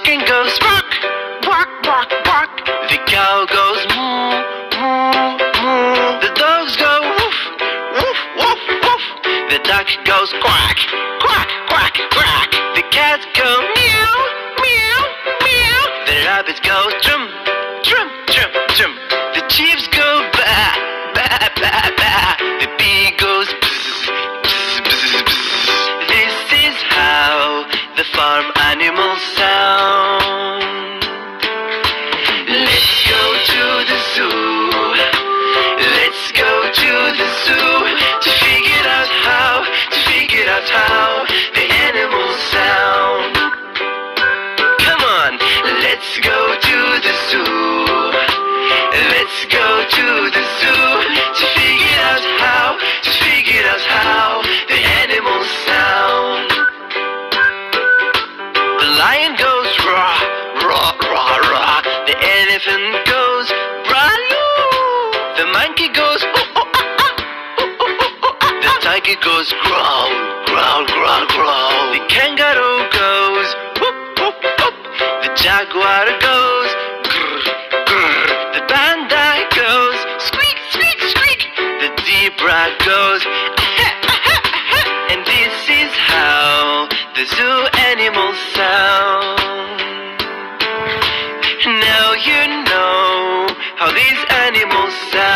chicken goes bark, bark, bark, bark. The cow goes moo, moo, moo. The dogs go woof, woof, woof, woof. The duck goes quack, quack, quack, quack. The cats go meow, meow, meow. The rabbit goes drum, drum, drum, drum. The chiefs go ba, ba, ba, ba. The bee goes bzz, bzz, bzz, bzz. This is how the farm animals sound. Let's go to the zoo. Let's go to the zoo to figure out how the animals sound. Come on, let's go to the zoo. Let's go to the zoo to figure out how the animals sound. The lion goes rah, rah, rah, rah. The elephant goes braloo. The monkey goes ooh, ooh, ah, ah. Ooh, ooh, ooh, ooh, ah, the tiger goes growl, growl, growl, growl. The kangaroo goes whoop, whoop, whoop. The jaguar goes grr, grr. The panda goes squeak, squeak, squeak. The zebra goes ah, ah, ah. And this is how the zoo animals sound. Now you know how these animals sound.